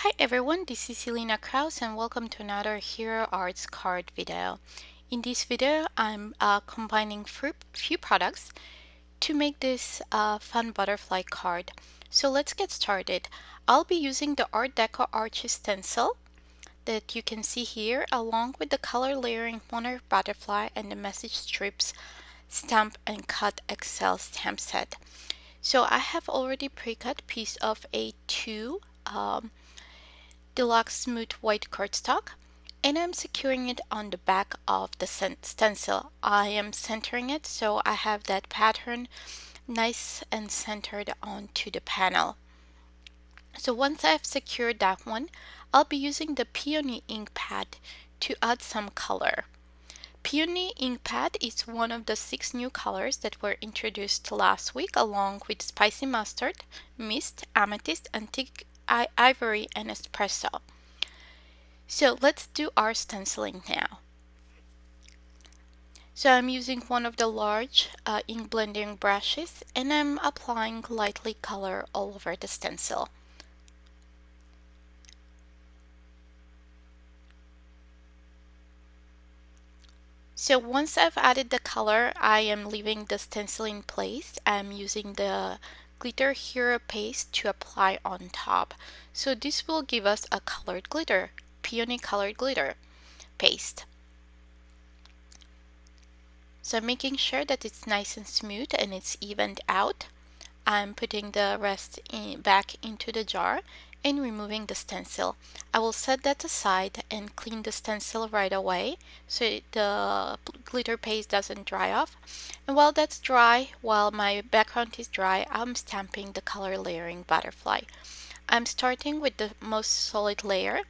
Hi everyone, this is Elena Kraus and welcome to another Hero Arts card video. In this video, I'm combining few products to make this fun butterfly card. So let's get started. I'll be using the Art Deco Arches stencil that you can see here, along with the color layering Monarch butterfly and the message strips stamp and cut XL stamp set. So I have already pre-cut piece of A2 Deluxe smooth white cardstock, and I'm securing it on the back of the stencil. I am centering it so I have that pattern nice and centered onto the panel. So once I've secured that one, I'll be using the Peony ink pad to add some color. Peony ink pad is one of the 6 new colors that were introduced last week, along with spicy mustard, mist, amethyst, antique ivory, and espresso. So let's do our stenciling now. So I'm using one of the large ink blending brushes and I'm applying lightly color all over the stencil. So once I've added the color, I am leaving the stencil in place. I'm using the glitter hero paste to apply on top. So this will give us a colored glitter, peony colored glitter paste. So making sure that it's nice and smooth and it's evened out, I'm putting the rest back into the jar and removing the stencil. I will set that aside and clean the stencil right away so the glitter paste doesn't dry off. And while that's dry, while my background is dry, I'm stamping the color layering butterfly. I'm starting with the most solid layer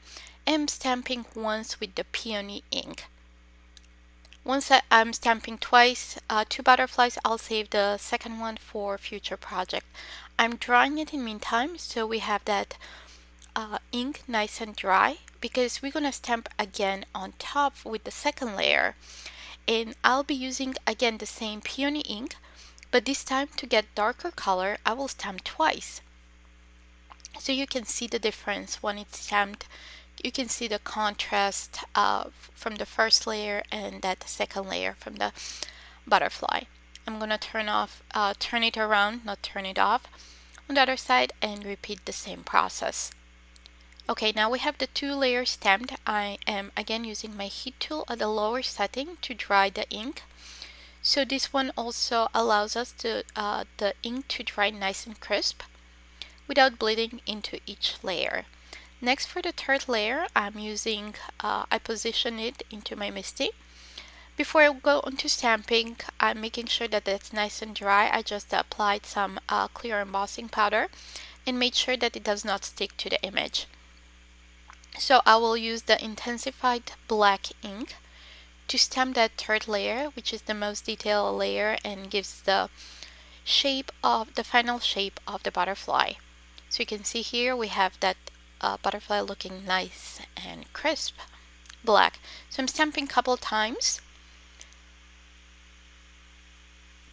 and I'm stamping once with the peony ink. Once I'm stamping twice, 2 butterflies, I'll save the second one for future project. I'm drying it in meantime so we have that ink nice and dry because we're gonna stamp again on top with the second layer. And I'll be using again the same peony ink, but this time to get darker color, I will stamp twice. So you can see the difference when it's stamped. You can see the contrast from the first layer and that second layer from the butterfly. I'm gonna turn it around, not turn it off, on the other side and repeat the same process. Okay, now we have the 2 layers stamped. I am again using my heat tool at the lower setting to dry the ink. So this one also allows us to the ink to dry nice and crisp without bleeding into each layer. Next, for the third layer, I'm using, I position it into my Misty. Before I go onto stamping, I'm making sure that it's nice and dry. I just applied some clear embossing powder and made sure that it does not stick to the image. So I will use the Intens-ified black ink to stamp that third layer, which is the most detailed layer and gives the shape of the final shape of the butterfly. So you can see here we have that butterfly looking nice and crisp black. So I'm stamping a couple times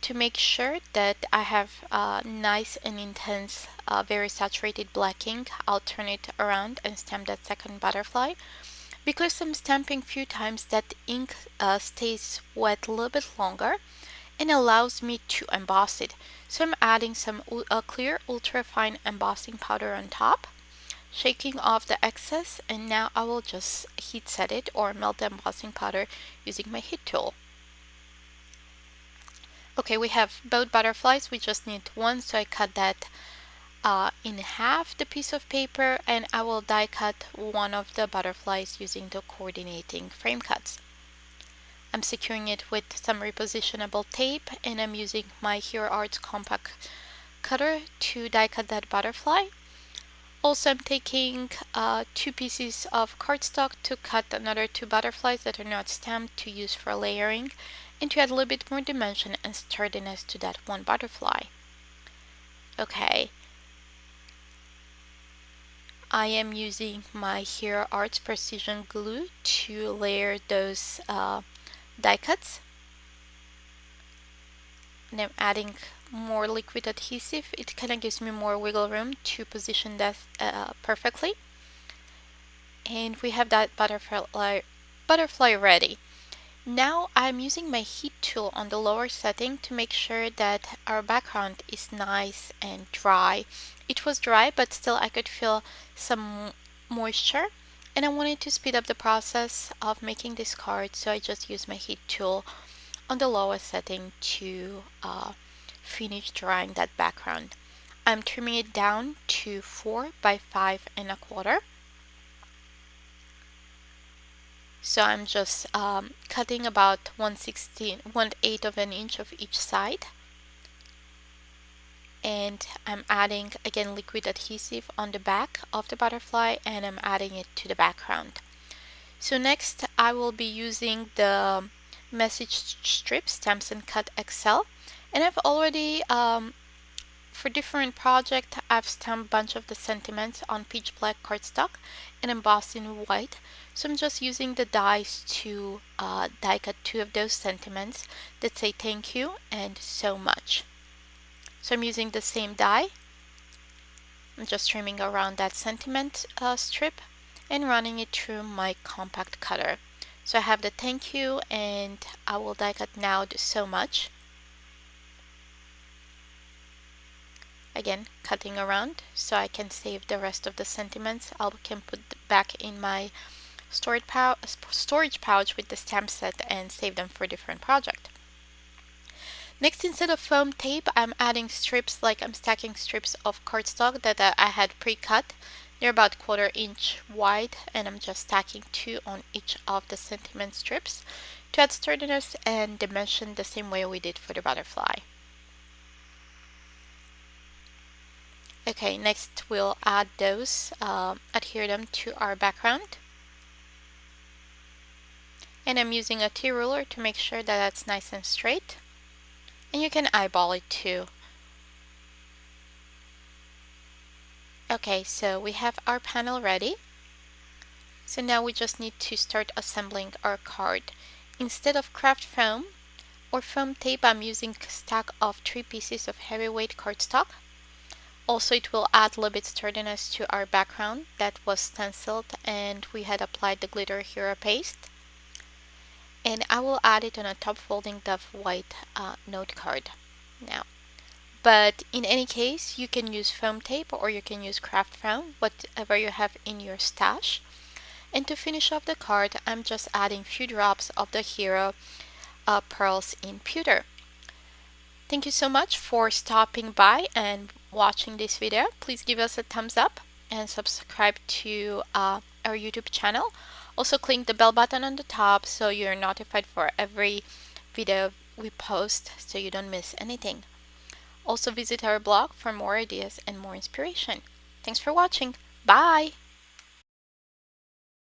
to make sure that I have nice and intense, very saturated black ink. I'll turn it around and stamp that second butterfly. Because I'm stamping a few times, that ink stays wet a little bit longer and allows me to emboss it. So I'm adding some clear ultra fine embossing powder on top, shaking off the excess, and now I will just heat set it or melt the embossing powder using my heat tool. Okay, we have both butterflies, we just need one, so I cut that in half, the piece of paper, and I will die cut one of the butterflies using the coordinating frame cuts. I'm securing it with some repositionable tape and I'm using my Hero Arts compact cutter to die cut that butterfly. Also, I'm taking 2 pieces of cardstock to cut another 2 butterflies that are not stamped to use for layering and to add a little bit more dimension and sturdiness to that one butterfly. Okay, I am using my Hero Arts precision glue to layer those die cuts, and I'm adding more liquid adhesive. It kind of gives me more wiggle room to position that perfectly. And we have that butterfly ready. Now I'm using my heat tool on the lower setting to make sure that our background is nice and dry. It was dry, but still I could feel some moisture, and I wanted to speed up the process of making this card, so I just used my heat tool on the lowest setting to finish drying that background. I'm trimming it down to 4 by 5 1/4. So I'm just cutting about 1/8 of an inch of each side. And I'm adding again liquid adhesive on the back of the butterfly, and I'm adding it to the background. So next I will be using the message strip Stamps and Cut XL, and I've already for different project I've stamped a bunch of the sentiments on peach black cardstock and embossed in white. So I'm just using the dies to die cut 2 of those sentiments that say thank you and so much. So I'm using the same die. I'm just trimming around that sentiment strip and running it through my compact cutter. So I have the thank you, and I will die cut now the so much. Again, cutting around so I can save the rest of the sentiments. I can put back in my storage pouch with the stamp set and save them for a different project. Next, instead of foam tape, I'm adding strips, like I'm stacking strips of cardstock that I had pre-cut. They're about 1/4 inch wide, and I'm just stacking 2 on each of the sentiment strips to add sturdiness and dimension the same way we did for the butterfly. Okay, next we'll add those, adhere them to our background. And I'm using a T-ruler to make sure that that's nice and straight. And you can eyeball it too. Okay, so we have our panel ready. So now we just need to start assembling our card. Instead of craft foam or foam tape, I'm using a stack of 3 pieces of heavyweight cardstock. Also, it will add a little bit sturdiness to our background that was stenciled, and we had applied the glitter hero paste. And I will add it on a top folding the white note card now. But in any case, you can use foam tape or you can use craft foam, whatever you have in your stash. And to finish off the card, I'm just adding a few drops of the hero pearls in pewter. Thank you so much for stopping by and watching this video. Please give us a thumbs up and subscribe to our YouTube channel. Also click the bell button on the top so you're notified for every video we post so you don't miss anything. Also visit our blog for more ideas and more inspiration. Thanks for watching. Bye!